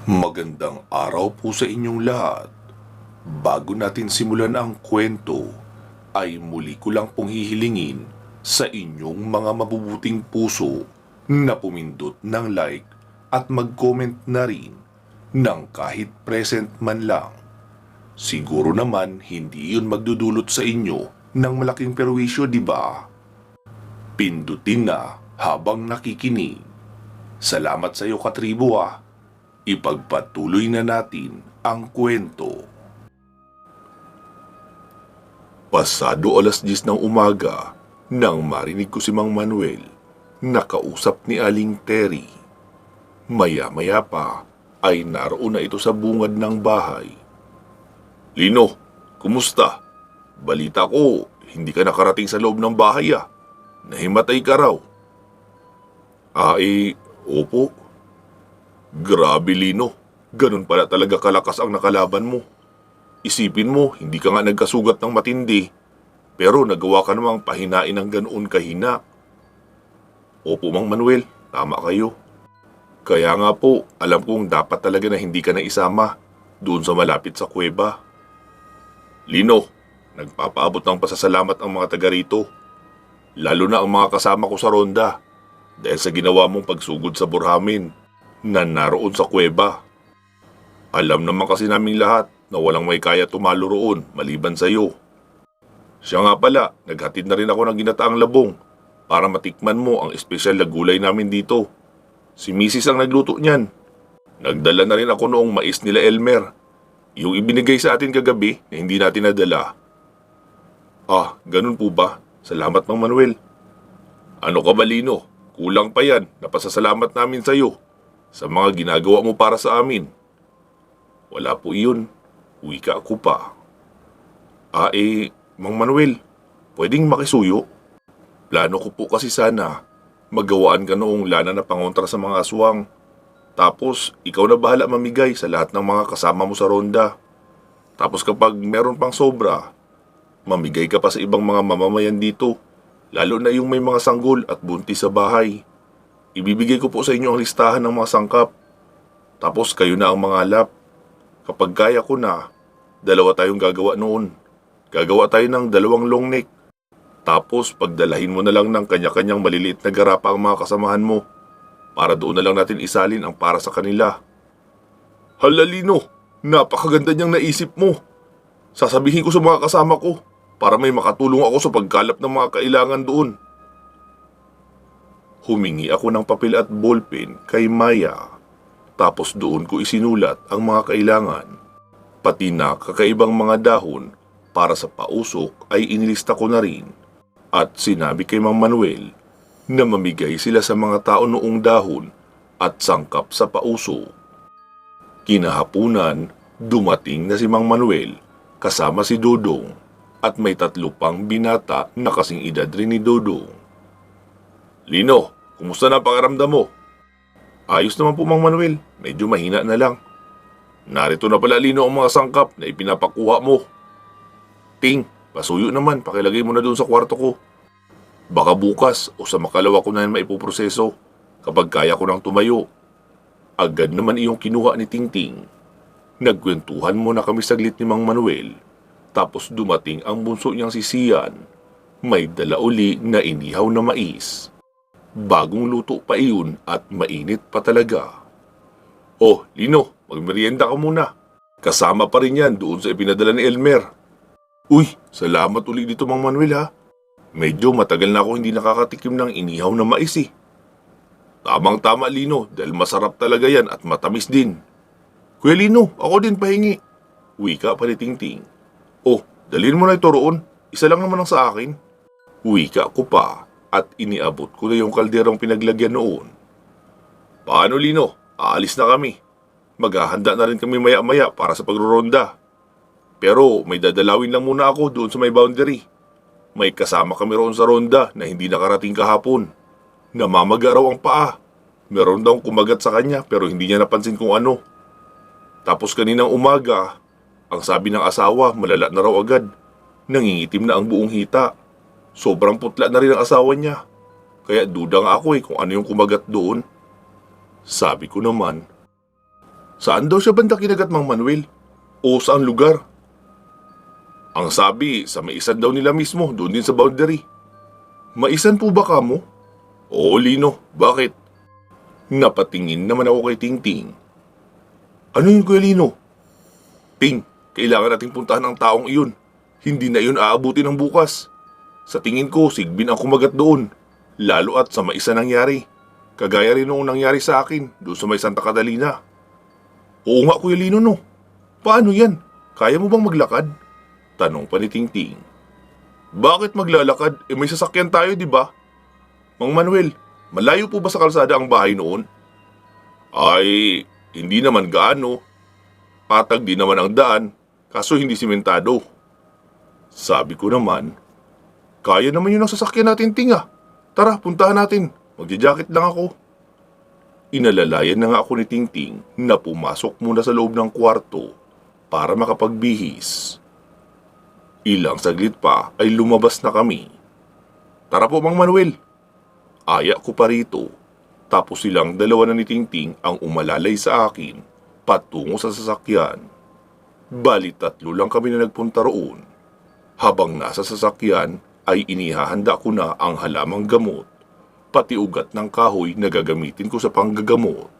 Magandang araw po sa inyong lahat. Bago natin simulan ang kwento, ay muli ko lang pong hihilingin sa inyong mga mabubuting puso na pumindot ng like at mag-comment na rin ng kahit present man lang. Siguro naman hindi yun magdudulot sa inyo ng malaking perwisyo, di ba? Pindutin na habang nakikinig. Salamat sa iyo, katribo ah. Ipagpatuloy na natin ang kwento. Pasado alas 10 ng umaga nang marinig ko si Mang Manuel na kausap ni Aling Terry. Maya-maya pa ay naroon na ito sa bungad ng bahay. Lino, kumusta? Balita ko, hindi ka nakarating sa loob ng bahay ah. Nahimatay ka raw. Opo. Grabe, Lino, ganun pala talaga kalakas ang nakalaban mo. Isipin mo, hindi ka nga nagkasugat ng matindi, pero nagawa ka namang pahinain ng ganoon kahina. Opo, Mang Manuel, tama kayo. Kaya nga po, alam kong dapat talaga na hindi ka na isama doon sa malapit sa kuweba. Lino, nagpapaabot ng pasasalamat ang mga taga rito, lalo na ang mga kasama ko sa ronda, dahil sa ginawa mong pagsugod sa burhamin na naroon sa kuweba. Alam naman kasi naming lahat na walang may kaya tumalo roon maliban sa iyo. Siya nga pala, naghatid na rin ako ng ginataang labong para matikman mo ang espesyal na gulay namin dito. Si Mrs. ang nagluto niyan. Nagdala na rin ako noong mais nila Elmer, yung ibinigay sa atin kagabi na hindi natin nadala. Ganun po ba? Salamat, Mang Manuel. Ano ka ba, Lino? Kulang pa yan na pasasalamat namin sa iyo sa mga ginagawa mo para sa amin. Wala po iyon. Wika ako pa. Mang Manuel, pwedeng makisuyo? Plano ko po kasi sana magawaan ka noong lana na pangontra sa mga aswang. Tapos, ikaw na bahala mamigay sa lahat ng mga kasama mo sa ronda. Tapos kapag meron pang sobra, mamigay ka pa sa ibang mga mamamayan dito, lalo na yung may mga sanggol at buntis sa bahay. Ibibigay ko po sa inyo ang listahan ng mga sangkap. Tapos kayo na ang mangalap. Kapag kaya ko na, 2 tayong gagawa noon. Gagawa tayo ng 2 long neck. Tapos pagdalahin mo na lang ng kanya-kanyang maliliit na garapa ang mga kasamahan mo, para doon na lang natin isalin ang para sa kanila. Hala, Lino, napakaganda niyang naisip mo. Sasabihin ko sa mga kasama ko para may makatulong ako sa pagkalap ng mga kailangan doon. Humingi ako ng papel at ballpen kay Maya. Tapos doon ko isinulat ang mga kailangan. Pati na kakaibang mga dahon para sa pausok ay inilista ko na rin. At sinabi kay Mang Manuel na mamigay sila sa mga tao noong dahon at sangkap sa pausok. Kinahapunan, dumating na si Mang Manuel kasama si Dodong at may 3 pang binata na kasing edad rin ni Dodong. Lino, kumusta na pakiramdam mo? Ayos naman po, Mang Manuel. Medyo mahina na lang. Narito na pala, Lino, ang mga sangkap na ipinapakuha mo. Ting, pasuyo naman. Pakilagay mo na doon sa kwarto ko. Baka bukas o sa makalawa ko na yan maipuproseso kapag kaya ko nang tumayo. Agad naman iyong kinuha ni Tingting. Nagkwentuhan muna kami saglit ni Mang Manuel. Tapos dumating ang bunso niyang si Sian. May dala uli na inihaw na mais. Bagong luto pa iyon at mainit pa talaga. Lino, magmerienda ka muna. Kasama pa rin yan doon sa ipinadala ni Elmer. Uy, salamat uli dito, Mang Manuel ha. Medyo matagal na ako hindi nakakatikim ng inihaw na mais eh. Tamang-tama, Lino, dahil masarap talaga yan at matamis din. Kuya Lino, ako din pahingi. Wika pa ni Tingting. Dalhin mo na ito roon. Isa lang naman ang sa akin. Wika ko pa at iniabot ko na yung kalderong pinaglagyan noon. Paano, Lino? Aalis na kami. Maghahanda na rin kami maya-maya para sa pagroronda. Pero may dadalawin lang muna ako doon sa may boundary. May kasama kami roon sa ronda na hindi nakarating kahapon. Namamaga raw ang paa. Meron daw kumagat sa kanya pero hindi niya napansin kung ano. Tapos kaninang umaga, ang sabi ng asawa, malala na raw agad. Nangingitim na ang buong hita. Sobrang putla na rin ang asawa niya. Kaya duda nga ako kung ano yung kumagat doon. Sabi ko naman, Saan daw siya banda kinagat, Mang Manuel? O saan lugar? Ang sabi, sa maisan daw nila mismo, doon din sa boundary. Maisan po ba kamo? Oo, Lino. Bakit? Napatingin naman ako kay Tingting. Ano yun, Kuya Lino? Ting, kailangan nating puntahan ang taong iyon. Hindi na iyon aabuti ng bukas. Sa tingin ko, sigbin ang kumagat doon. Lalo at sa maisa nangyari. Kagaya rin noong nangyari sa akin, doon sa may Santa Catalina. Oo nga, Kuya Lino, no. Paano yan? Kaya mo bang maglakad? Tanong pa ni Tingting. Bakit maglalakad? May sasakyan tayo, di ba? Mang Manuel, malayo po ba sa kalsada ang bahay noon? Ay, hindi naman gaano. Patag din naman ang daan, kaso hindi simentado. Sabi ko naman, kaya naman yun ang sasakyan natin, Tinga. Tara, puntahan natin. Magja-jacket lang ako. Inalalayan na nga ako ni Tingting na pumasok muna sa loob ng kwarto para makapagbihis. Ilang saglit pa ay lumabas na kami. Tara po, Mang Manuel. Aya ko pa rito. Tapos silang dalawa na ni Tingting ang umalalay sa akin patungo sa sasakyan. Bali 3 lang kami na nagpunta roon. Habang nasa sasakyan ay inihahanda ko na ang halamang gamot, pati ugat ng kahoy na gagamitin ko sa panggagamot.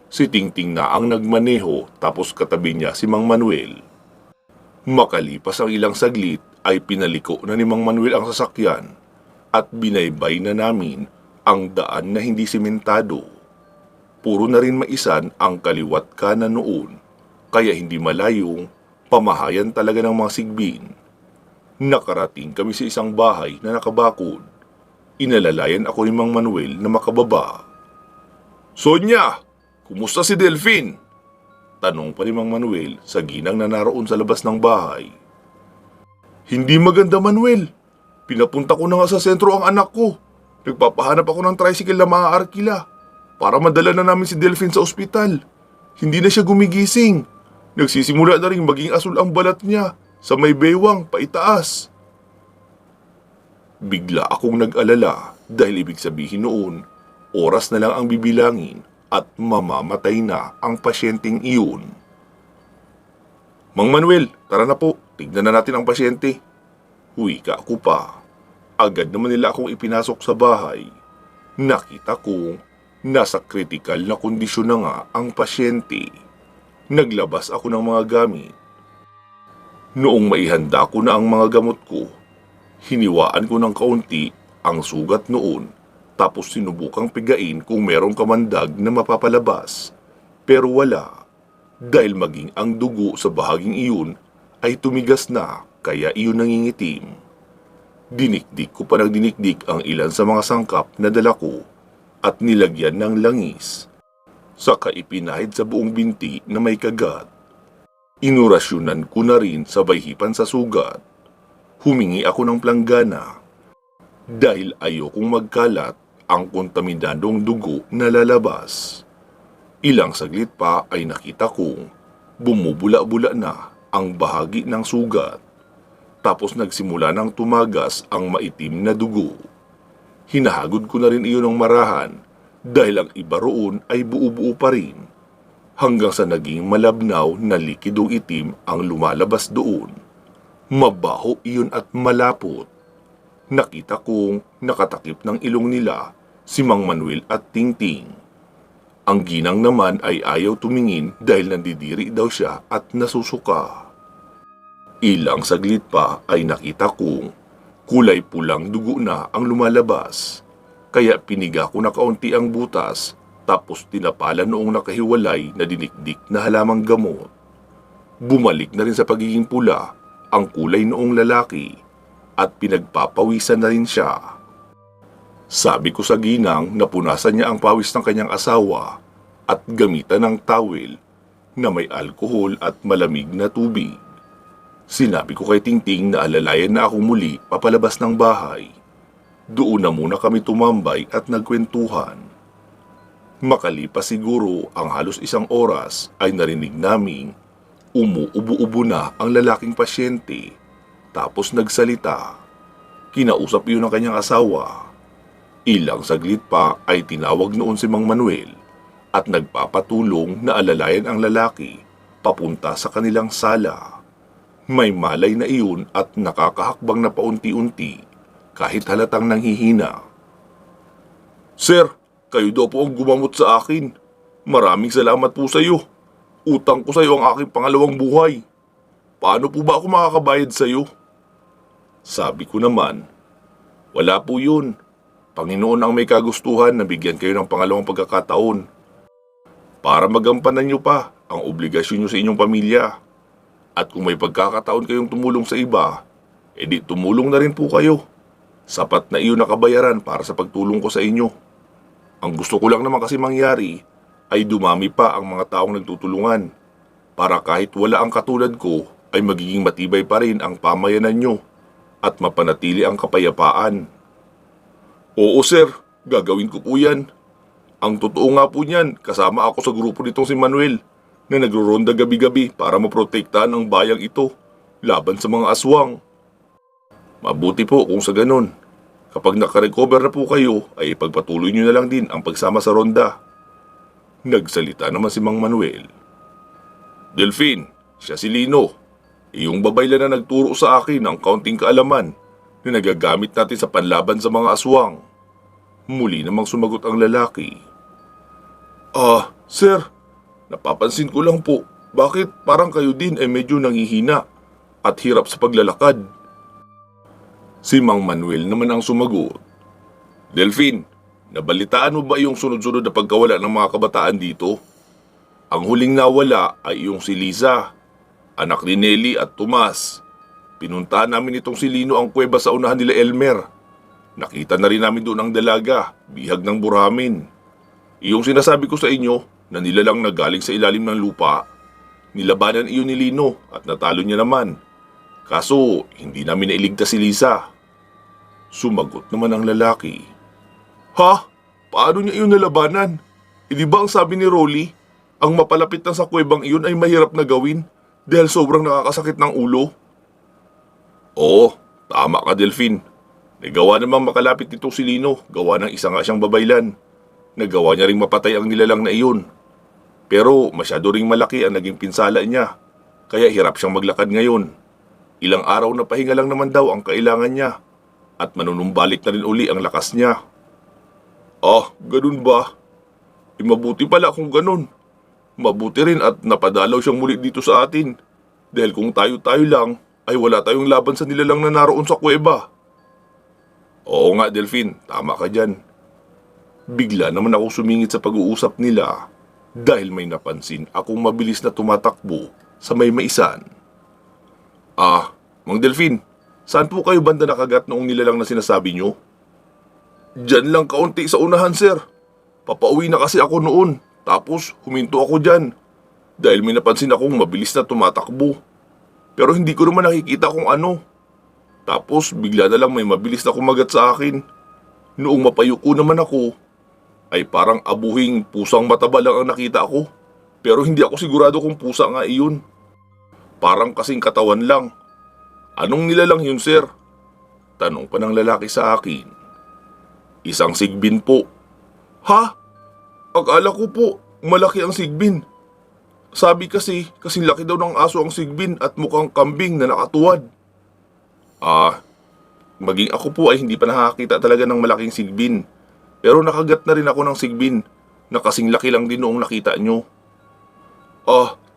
Si Tingting na ang nagmaneho tapos katabi niya si Mang Manuel. Makalipas ang ilang saglit ay pinaliko na ni Mang Manuel ang sasakyan at binaybay na namin ang daan na hindi simentado. Puro na rin maisan ang kaliwat kanan noon, kaya hindi malayong pamahayan talaga ng mga sigbin. Nakarating kami sa isang bahay na nakabakod. Inalalayan ako ni Mang Manuel na makababa. Sonya, kumusta si Delphine? Tanong pa ni Mang Manuel sa ginang na naroon sa labas ng bahay. Hindi maganda, Manuel. Pinapunta ko na nga sa sentro ang anak ko. Nagpapahanap ako ng tricycle na maaarkila para madala na namin si Delphine sa ospital. Hindi na siya gumigising. Nagsisimula na rin maging asul ang balat niya sa may bewang paitaas. Bigla akong nag-alala dahil ibig sabihin noon, oras na lang ang bibilangin at mamamatay na ang pasyenteng iyon. Mang Manuel, tara na po, tignan na natin ang pasyente. Wika ko pa. Agad naman nila akong ipinasok sa bahay. Nakita kong nasa kritikal na kondisyon na nga ang pasyente. Naglabas ako ng mga gamit. Noong maihanda ko na ang mga gamot ko, hiniwaan ko ng kaunti ang sugat noon. Tapos sinubukang pigain kung merong kamandag na mapapalabas. Pero wala. Dahil maging ang dugo sa bahaging iyon ay tumigas na kaya iyon nangingitim. Dinikdik ko pa ng dinikdik ang ilan sa mga sangkap na dala ko at nilagyan ng langis. Saka ipinahid sa buong binti na may kagat. Inurasyonan ko na rin sabay hipan sa sugat. Humingi ako ng planggana. Dahil ayokong magkalat ang kontaminadong dugo na lalabas. Ilang saglit pa ay nakita kong bumubula-bula na ang bahagi ng sugat. Tapos nagsimula ng tumagas ang maitim na dugo. Hinahagod ko na rin iyon ng marahan dahil ang iba roon ay buo-buo pa rin. Hanggang sa naging malabnaw na likidong itim ang lumalabas doon. Mabaho iyon at malapot. Nakita kong nakatakip ng ilong nila si Mang Manuel at Tingting. Ang ginang naman ay ayaw tumingin dahil nandidiri daw siya at nasusuka. Ilang saglit pa ay nakita kong kulay pulang dugo na ang lumalabas. Kaya piniga ko na kaunti ang butas tapos tinapalan noong nakahiwalay na dinikdik na halamang gamot. Bumalik na rin sa pagiging pula ang kulay noong lalaki at pinagpapawisan na rin siya. Sabi ko sa ginang na punasan niya ang pawis ng kanyang asawa at gamitan ng towel na may alkohol at malamig na tubig. Sinabi ko kay Tingting na alalayan na ako muli papalabas ng bahay. Doon na muna kami tumambay at nagkwentuhan. Makalipas siguro ang halos 1 oras ay narinig naming umuubo-ubo na ang lalaking pasyente. Tapos nagsalita. Kinausap iyon ng kanyang asawa. Ilang saglit pa ay tinawag noon si Mang Manuel at nagpapatulong na alalayan ang lalaki papunta sa kanilang sala. May malay na iyon at nakakahakbang na paunti-unti kahit halatang nanghihina. "Sir, kayo daw po ang gumamot sa akin. Maraming salamat po sa iyo. Utang ko sa iyo ang aking pangalawang buhay. Paano po ba ako makakabayad sa iyo?" Sabi ko naman, "Wala po yun. Panginoon ang may kagustuhan na bigyan kayo ng pangalawang pagkakataon para magampanan nyo pa ang obligasyon nyo sa inyong pamilya. At kung may pagkakataon kayong tumulong sa iba, edi tumulong na rin po kayo. Sapat na iyon na kabayaran para sa pagtulong ko sa inyo. Ang gusto ko lang naman kasi mangyari ay dumami pa ang mga taong nagtutulungan para kahit wala ang katulad ko ay magiging matibay pa rin ang pamayanan nyo at mapanatili ang kapayapaan." "Oo sir, gagawin ko po yan. Ang totoo nga po niyan, kasama ako sa grupo nitong si Manuel na nagro-ronda gabi-gabi para maprotektahan ang bayang ito laban sa mga aswang." "Mabuti po kung sa ganun. Kapag nakarecover na po kayo ay ipagpatuloy nyo na lang din ang pagsama sa ronda." Nagsalita naman si Mang Manuel. "Delphine, siya si Lino. Iyong babaylan na nagturo sa akin ng kaunting kaalaman na nagagamit natin sa panlaban sa mga aswang." Muli namang sumagot ang lalaki. Sir, napapansin ko lang po, bakit parang kayo din ay medyo nanghihina at hirap sa paglalakad?" Si Mang Manuel naman ang sumagot. "Delphine, nabalitaan mo ba yung sunod-sunod na pagkawala ng mga kabataan dito? Ang huling nawala ay yung si Liza, anak ni Nelly at Tomas. Pinuntahan namin itong si Lino ang kuweba sa unahan nila Elmer. Nakita na rin namin doon ang dalaga, bihag ng buramin. Iyong sinasabi ko sa inyo na nilalang na galing sa ilalim ng lupa, nilabanan iyon ni Lino at natalo niya naman. Kaso hindi namin nailigtas si Lisa." Sumagot naman ang lalaki. "Ha? Paano niya iyon nalabanan? Di ba ang sabi ni Rolly, ang mapalapit na sa kuwebang iyon ay mahirap na gawin dahil sobrang nakakasakit ng ulo?" "Oo, tama ka Delphine. Nagawa namang makalapit nito si Lino, gawa ng isa nga siyang babaylan. Nagawa niya ring mapatay ang nilalang na iyon. Pero masyado ring malaki ang naging pinsala niya, kaya hirap siyang maglakad ngayon. Ilang araw na pahinga lang naman daw ang kailangan niya, at manunumbalik na rin uli ang lakas niya." Ganun ba? Mabuti pala kung ganun. Mabuti rin at napadalaw siyang muli dito sa atin, dahil kung tayo-tayo lang ay wala tayong laban sa nilalang na naroon sa kuweba." "Oo nga Delphine, tama ka dyan." Bigla naman ako sumingit sa pag-uusap nila dahil may napansin akong mabilis na tumatakbo sa may maisan. Mang Delphine, saan po kayo banda nakagat noong nilalang na sinasabi nyo?" "Diyan lang kaunti sa unahan sir. Papauwi na kasi ako noon, tapos huminto ako dyan dahil may napansin akong mabilis na tumatakbo. Pero hindi ko naman nakikita kung ano. Tapos bigla na lang may mabilis na kumagat sa akin. Noong mapayuko naman ako, ay parang abuhing pusang mataba lang ang nakita ko. Pero hindi ako sigurado kung pusa nga iyon. Parang kasing katawan lang." "Anong nilalang yun sir?" Tanong pa ng lalaki sa akin. "Isang sigbin po." "Ha? Akala ko po malaki ang sigbin. Sabi kasi, kasing laki daw ng aso ang sigbin at mukhang kambing na nakatuwad." Maging ako po ay hindi pa nakakita talaga ng malaking sigbin. Pero nakagat na rin ako ng sigbin na kasing laki lang din noong nakita nyo."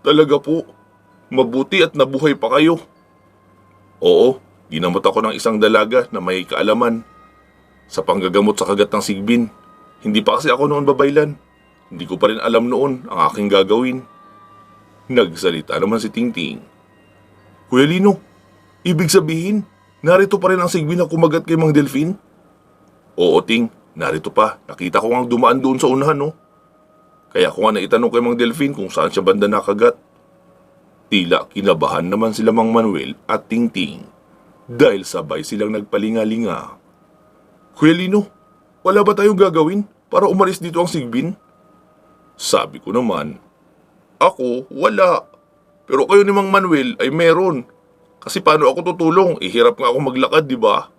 Talaga po? Mabuti at nabuhay pa kayo." "Oo, ginamot ako ng isang dalaga na may kaalaman sa panggagamot sa kagat ng sigbin. Hindi pa kasi ako noon babaylan. Hindi ko pa rin alam noon ang aking gagawin." Nagsalita naman si Tingting. "Kuya Lino, ibig sabihin, narito pa rin ang sigbin na kumagat kay Mang Delphine?" "Oo Ting, narito pa. Nakita ko nga dumaan doon sa unahan no. Kaya ko nga naitanong kay Mang Delphine kung saan siya banda nakagat." Tila kinabahan naman sila Mang Manuel at Tingting dahil sabay silang nagpalingalinga. "Kuya Lino, wala ba tayong gagawin para umalis dito ang sigbin?" Sabi ko naman, "Ako, wala. Pero kayo ni Mang Manuel ay meron. Kasi paano ako tutulong? Hirap nga ako maglakad, di ba?"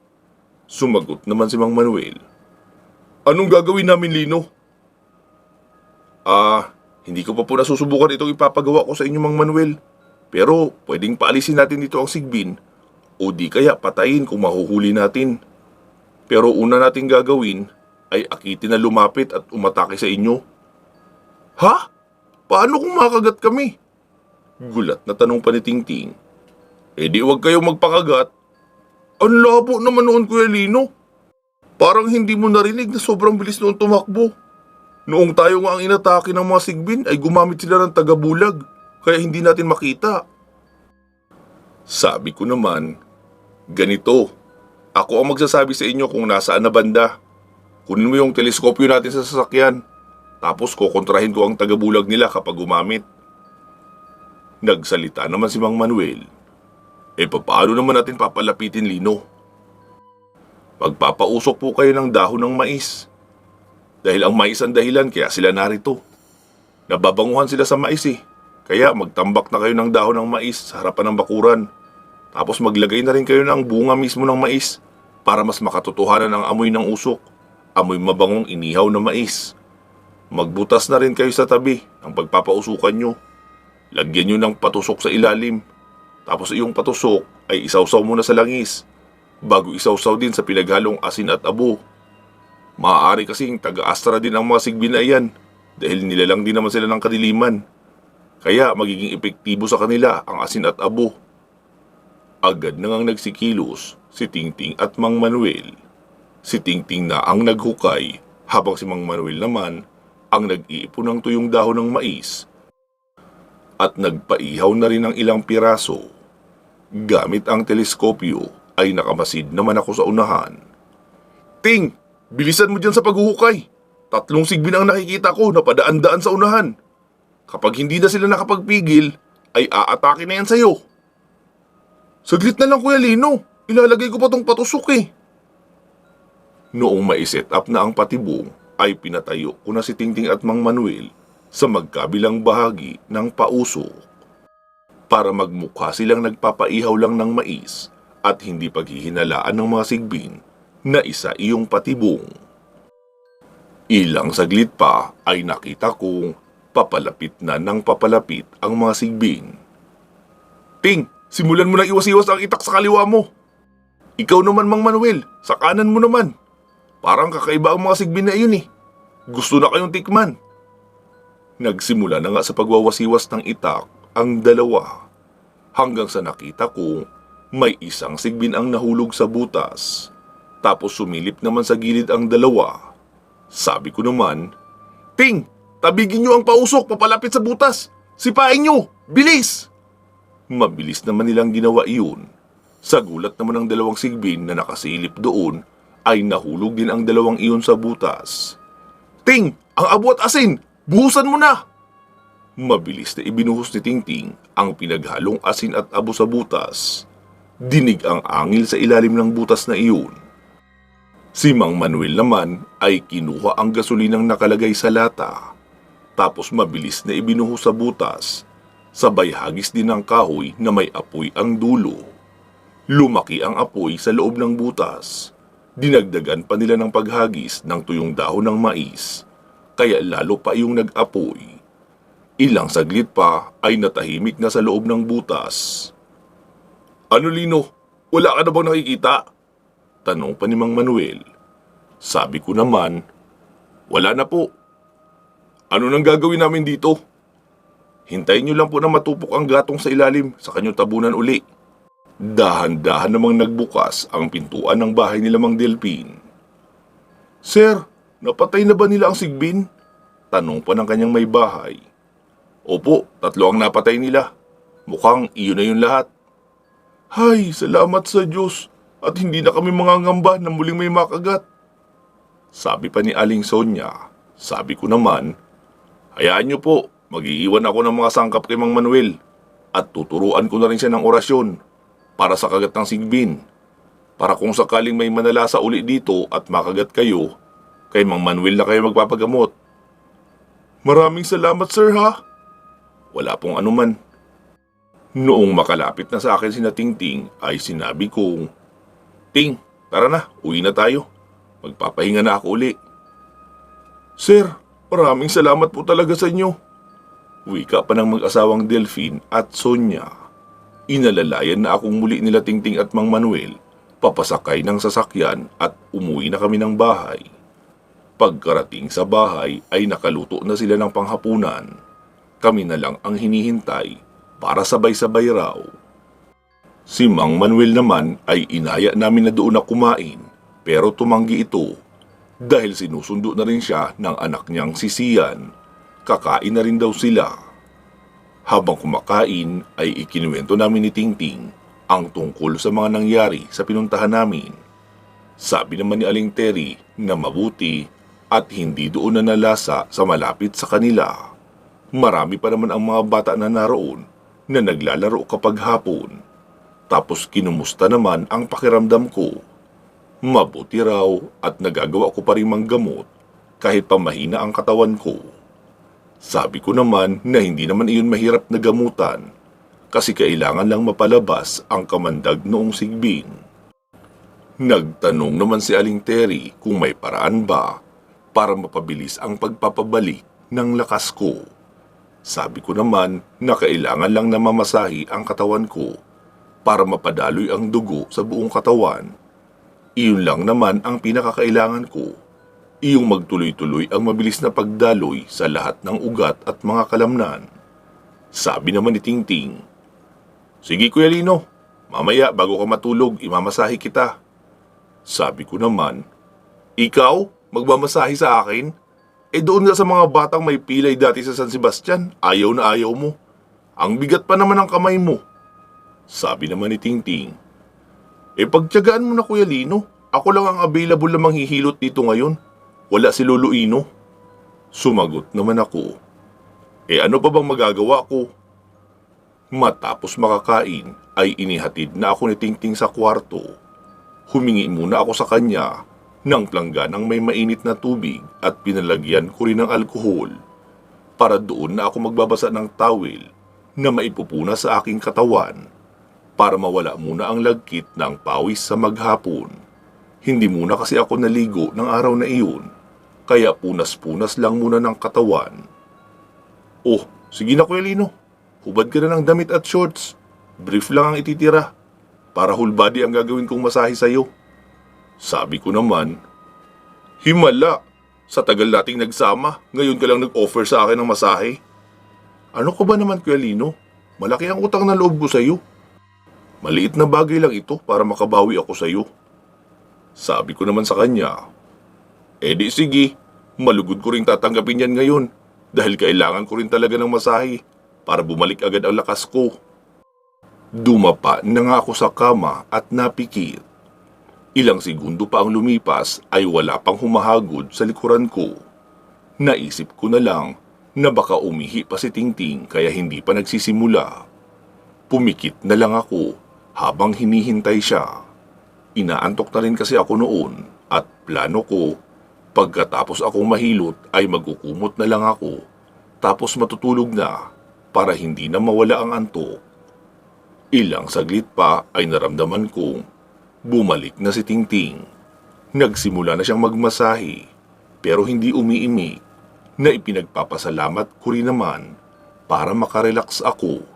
Sumagot naman si Mang Manuel. "Anong gagawin namin, Lino?" Hindi ko pa po nasusubukan itong ipapagawa ko sa inyo, Mang Manuel. Pero pwedeng paalisin natin dito ang sigbin o di kaya patayin kung mahuhuli natin. Pero una nating gagawin ay akitin na lumapit at umatake sa inyo. Ha? Paano kung makagat kami? Gulat na tanong pa ni Tingting. Di wag kayo magpakagat. Ang labo naman noon, Kuya Lino. Parang hindi mo narinig na sobrang bilis noon tumakbo. Noong tayo nga ang inatake ng mga sigbin ay gumamit sila ng tagabulag, kaya hindi natin makita. Sabi ko naman, ganito, ako ang magsasabi sa inyo kung nasaan na banda. Kunin mo yung teleskopyo natin sa sasakyan, tapos kukontrahin ko ang tagabulag nila kapag gumamit. Nagsalita naman si Mang Manuel. Paano naman natin papalapitin, Lino? Magpapausok po kayo ng dahon ng mais. Dahil ang mais ang dahilan kaya sila narito. Nababanguhan sila sa mais kaya magtambak na kayo ng dahon ng mais sa harapan ng bakuran. Tapos maglagay na rin kayo ng bunga mismo ng mais para mas makatotohanan ang amoy ng usok. Amoy mabangong inihaw na mais. Magbutas na rin kayo sa tabi ng pagpapausukan nyo. Lagyan nyo ng patusok sa ilalim. Tapos iyong patusok ay isawsaw muna sa langis bago isawsaw din sa pinaghalong asin at abo. Maaari kasing taga-astra din ang mga sigbin na iyan dahil nilalang din naman sila ng kadiliman. Kaya magiging epektibo sa kanila ang asin at abo. Agad na ngang nagsikilos si Tingting at Mang Manuel. Si Tingting na ang naghukay habang si Mang Manuel naman ang nag-iipon ng tuyong dahon ng mais at nagpaihaw na rin ng ilang piraso. Gamit ang teleskopyo ay nakamasid naman ako sa unahan. Ting! Bilisan mo dyan sa paghuhukay. 3 sigbin ang nakikita ko na padaan-daan sa unahan. Kapag hindi na sila nakapagpigil, ay aatake na yan sa'yo. Saglit na lang, Kuya Lino. Ilalagay ko pa tong patusok Noong maiset up na ang patibong, ay pinatayo ko na si Tingting at Mang Manuel sa magkabilang bahagi ng pausok. Para magmukha silang nagpapaihaw lang ng mais at hindi paghihinalaan ng mga sigbin na isa iyong patibong. Ilang saglit pa ay nakita kong papalapit na ng papalapit ang mga sigbin. Ting, simulan mo na iwas-iwas ang itak sa kaliwa mo. Ikaw naman, Mang Manuel, sa kanan mo naman. Parang kakaiba ang mga sigbin na iyon Gusto na kayong tikman. Nagsimula na nga sa pagwawasiwas ng itak ang dalawa hanggang sa nakita kong may isang sigbin ang nahulog sa butas. Tapos sumilip naman sa gilid ang dalawa. Sabi ko naman, Ting, tabigin nyo ang pausok papalapit sa butas. Sipain nyo, bilis! Mabilis naman nilang ginawa iyon. Sa gulat naman ng dalawang sigbin na nakasilip doon, ay nahulog din ang dalawang iyon sa butas. Ting, ang abo at asin, buhusan mo na! Mabilis na ibinuhos ni Tingting ang pinaghalong asin at abo sa butas. Dinig ang angil sa ilalim ng butas na iyon. Si Mang Manuel naman ay kinuha ang gasolinang nakalagay sa lata. Tapos mabilis na ibinuhos sa butas. Sabay hagis din ng kahoy na may apoy ang dulo. Lumaki ang apoy sa loob ng butas. Dinagdagan pa nila ng paghagis ng tuyong dahon ng mais. Kaya lalo pa yung nag-apoy. Ilang saglit pa ay natahimik na sa loob ng butas. Ano, Lino? Wala ka na bang nakikita? Tanong pa ni Mang Manuel. Sabi ko naman, wala na po. Ano nang gagawin namin dito? Hintayin nyo lang po na matupok ang gatong sa ilalim sa kanyang tabunan uli. Dahan-dahan namang nagbukas ang pintuan ng bahay nila Mang Delpin. Sir, napatay na ba nila ang sigbin? Tanong pa ng kanyang may bahay. Opo, 3 ang napatay nila. Mukhang iyon na yun lahat. Hay, salamat sa Diyos. At hindi na kami mangangamba na muling may makagat. Sabi pa ni Aling Sonia. Sabi ko naman, hayaan niyo po, mag-iiwan ako ng mga sangkap kay Mang Manuel at tuturuan ko na rin siya ng orasyon para sa kagat ng sigbin. Para kung sakaling may manalasa uli dito at makagat kayo, kay Mang Manuel na kayo magpapagamot. Maraming salamat, sir, ha? Wala pong anuman. Noong makalapit na sa akin si Tingting ay sinabi kong, Ting, tara na, uwi na tayo. Magpapahinga na ako uli. Sir, Maraming salamat po talaga sa inyo. Wika pa ng mag-asawang Delphine at Sonia. Inalalayan na akong muli nila Tingting at Mang Manuel, papasakay ng sasakyan at umuwi na kami ng bahay. Pagkarating sa bahay ay nakaluto na sila ng panghapunan. Kami na lang ang hinihintay para sabay-sabay raw. Si Mang Manuel naman ay inaya namin na doon na kumain, pero tumanggi ito dahil sinusundo na rin siya ng anak niyang si Sian. Kakain na rin daw sila. Habang kumakain ay ikinuwento namin ni Tingting ang tungkol sa mga nangyari sa pinuntahan namin. Sabi naman ni Aling Terry na mabuti at hindi doon na nalasa sa malapit sa kanila. Marami pa naman ang mga bata na naroon na naglalaro kapag hapon. Tapos kinumusta naman ang pakiramdam ko. Mabuti raw at nagagawa ko pa rin manggamot kahit pa mahina ang katawan ko. Sabi ko naman na hindi naman iyon mahirap na gamutan kasi kailangan lang mapalabas ang kamandag noong sigbing. Nagtanong naman si Aling Terry kung may paraan ba para mapabilis ang pagpapabalik ng lakas ko. Sabi ko naman na kailangan lang na mamasahi ang katawan ko para mapadaloy ang dugo sa buong katawan. Iyon lang naman ang pinakakailangan ko. Iyong magtuloy-tuloy ang mabilis na pagdaloy sa lahat ng ugat at mga kalamnan. Sabi naman ni Tingting, "Sige Kuya Lino, mamaya bago ka matulog, imamasahe kita." Sabi ko naman, "Ikaw, magmamasahe sa akin? Doon nga sa mga batang may pilay dati sa San Sebastian, ayaw na ayaw mo. Ang bigat pa naman ng kamay mo." Sabi naman ni Tingting, "Pagtiyagaan mo na Kuya Lino, ako lang ang available na manghihilot dito ngayon. Wala si Lolo Ino." Sumagot naman ako, "Ano pa bang magagawa ko?" Matapos makakain ay inihatid na ako ni Tingting sa kwarto. Humingi muna ako sa kanya ng plangganang may mainit na tubig at pinalagyan ko rin ng alkohol para doon na ako magbabasa ng towel na maipupuna sa aking katawan para mawala muna ang lagkit ng pawis sa maghapon. Hindi muna kasi ako naligo ng araw na iyon, kaya punas-punas lang muna ng katawan. "Oh, sige na Kuya Lino, hubad ka na ng damit at shorts. Brief lang ang ititira, para whole body ang gagawin kong masahe sa'yo." Sabi ko naman, "Himala, sa tagal nating nagsama, ngayon ka lang nag-offer sa akin ng masahe. Ano ka ba naman Kuya Lino? Malaki ang utang na loob ko sa'yo. Maliit na bagay lang ito para makabawi ako sa'yo." Sabi ko naman sa kanya, "Di sige, malugod ko rin tatanggapin yan ngayon dahil kailangan ko rin talaga ng masahe para bumalik agad ang lakas ko." Dumapa na nga ako sa kama at napikit. Ilang segundo pa ang lumipas ay wala pang humahagod sa likuran ko. Naisip ko na lang na baka umihi pa si Tingting kaya hindi pa nagsisimula. Pumikit na lang ako habang hinihintay siya. Inaantok na rin kasi ako noon at plano ko, pagkatapos akong mahilot ay magkukumot na lang ako tapos matutulog na para hindi na mawala ang antok. Ilang saglit pa ay naramdaman kong bumalik na si Tingting. Nagsimula na siyang magmasahe pero hindi umiimik na ipinagpapasalamat ko rin naman para makarelax ako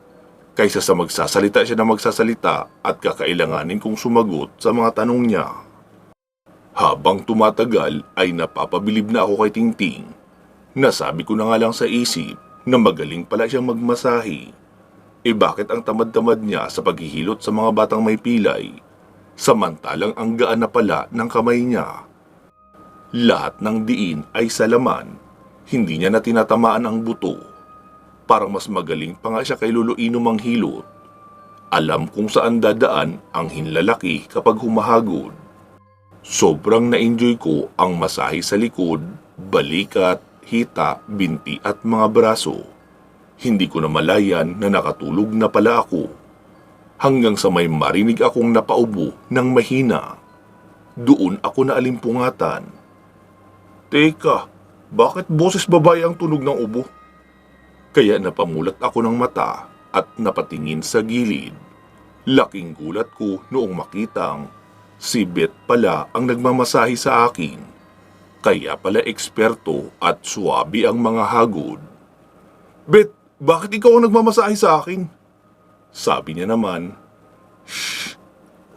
kaysa sa magsasalita siya na magsasalita at kakailanganin kong sumagot sa mga tanong niya. Habang tumatagal ay napapabilib na ako kay Tingting. Nasabi ko na nga lang sa isip na magaling pala siyang magmasahe. Bakit ang tamad-tamad niya sa paghihilot sa mga batang may pilay, samantalang ang gaan na pala ng kamay niya? Lahat ng diin ay sa laman, hindi niya na tinatamaan ang buto. Parang mas magaling pa nga siya kay Lolo Ino manghilot. Alam kung saan dadaan ang hinlalaki kapag humahagod. Sobrang na-enjoy ko ang masahe sa likod, balikat, hita, binti at mga braso. Hindi ko na malayan na nakatulog na pala ako. Hanggang sa may marinig akong napaubo ng mahina. Doon ako naalimpungatan. Teka, bakit boses babae ang tunog ng ubo? Kaya napamulat ako ng mata at napatingin sa gilid. Laking gulat ko noong makitang si Beth pala ang nagmamasahe sa akin. Kaya pala eksperto at swabe ang mga hagod. Bet, bakit ikaw ang nagmamasahe sa akin? Sabi niya naman, shh,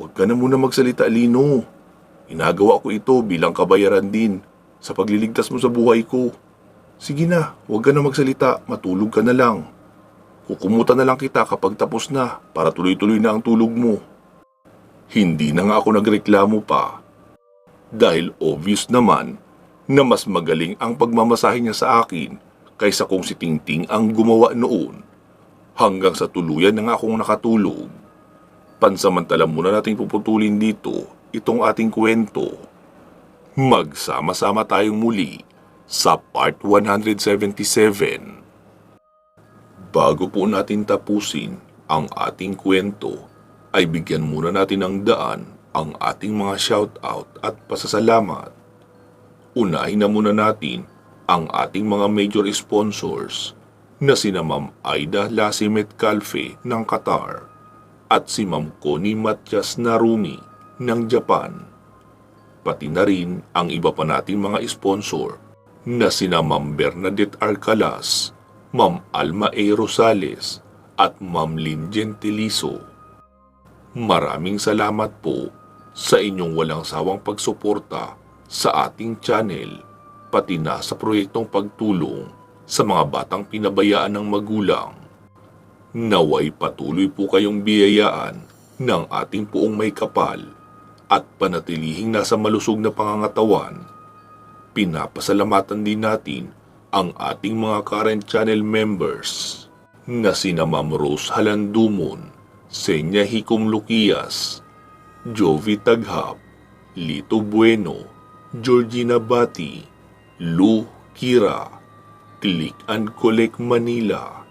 huwag ka na muna magsalita, Lino. Inagawa ko ito bilang kabayaran din sa pagliligtas mo sa buhay ko. Sige na, huwag ka na magsalita, matulog ka na lang. Kukumutan na lang kita kapag tapos na para tuloy-tuloy na ang tulog mo. Hindi na nga ako nagreklamo pa. Dahil obvious naman na mas magaling ang pagmamasahe niya sa akin kaysa kung si Tingting ang gumawa noon. Hanggang sa tuluyan na nga akong nakatulog. Pansamantala muna nating puputulin dito itong ating kwento. Magsama-sama tayong muli sa part 177. Bago po natin tapusin ang ating kwento, ay bigyan muna natin ng daan ang ating mga shoutout at pasasalamat. Unahin na muna natin ang ating mga major sponsors na sina Ma'am Aida Lasimet Calfe ng Qatar at si Ma'am Connie Matias Narumi ng Japan. Pati na rin ang iba pa nating mga sponsor na sina Ma'am Bernadette Arcalas, Ma'am Alma A. Rosales at Ma'am Lynn Gentiliso. Maraming salamat po sa inyong walang sawang pagsuporta sa ating channel, pati na sa proyektong pagtulong sa mga batang pinabayaan ng magulang. Naway patuloy po kayong biyayaan ng ating puong may kapal at panatilihing nasa malusog na pangangatawan. Pinapasalamatan din natin ang ating mga current channel members na sina Ma'am Rose Halandumon, Senya Hikom Luquias, Jovi Taghap, Lito Bueno, Georgina Bati, Lou Kira, Click and Collect Manila,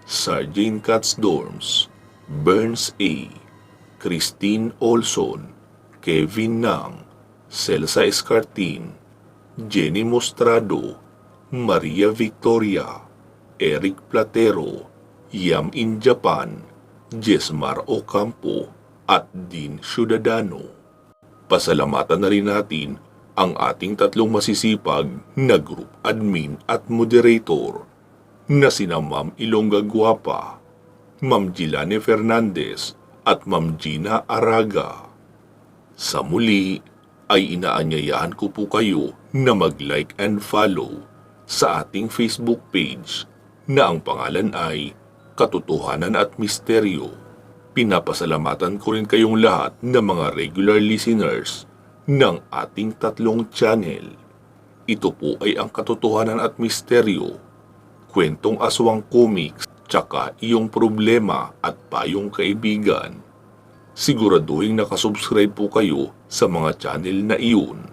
Sargent Katz Dorms, Burns A, Christine Olson, Kevin Nang, Celsa Escartin, Jenny Mostrado, Maria Victoria, Eric Platero, Yam in Japan, Jesmar Ocampo, at Dean Ciudadano. Pasalamatan na rin natin ang ating tatlong masisipag na group admin at moderator na sina Ma'am Ilongga Guapa, Ma'am Gilane Fernandez at Ma'am Gina Araga. Sa muli ay inaanyayahan ko po kayo na mag-like and follow sa ating Facebook page na ang pangalan ay Katotohanan at Misteryo. Pinapasalamatan ko rin kayong lahat na mga regular listeners ng ating tatlong channel. Ito po ay ang Katotohanan at Misteryo, kwentong aswang comics, tsaka iyong problema at payong kaibigan. Siguraduhin nakasubscribe po kayo sa mga channel na iyon.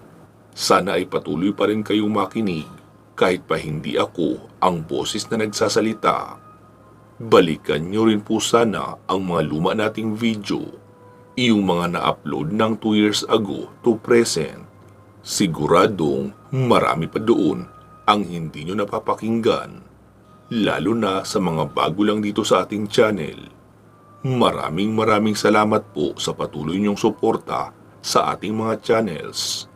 Sana ay patuloy pa rin kayong makinig kahit pa hindi ako ang boses na nagsasalita. Balikan nyo rin po sana ang mga luma nating video, iyong mga na-upload ng 2 years ago to present. Siguradong marami pa doon ang hindi nyo napapakinggan, lalo na sa mga bago lang dito sa ating channel. Maraming salamat po sa patuloy niyong suporta sa ating mga channels.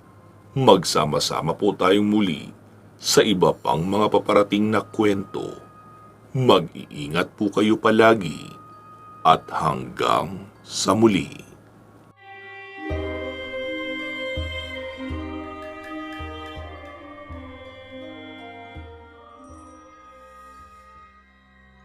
Magsama-sama po tayong muli sa iba pang mga paparating na kwento. Mag-iingat po kayo palagi at hanggang sa muli.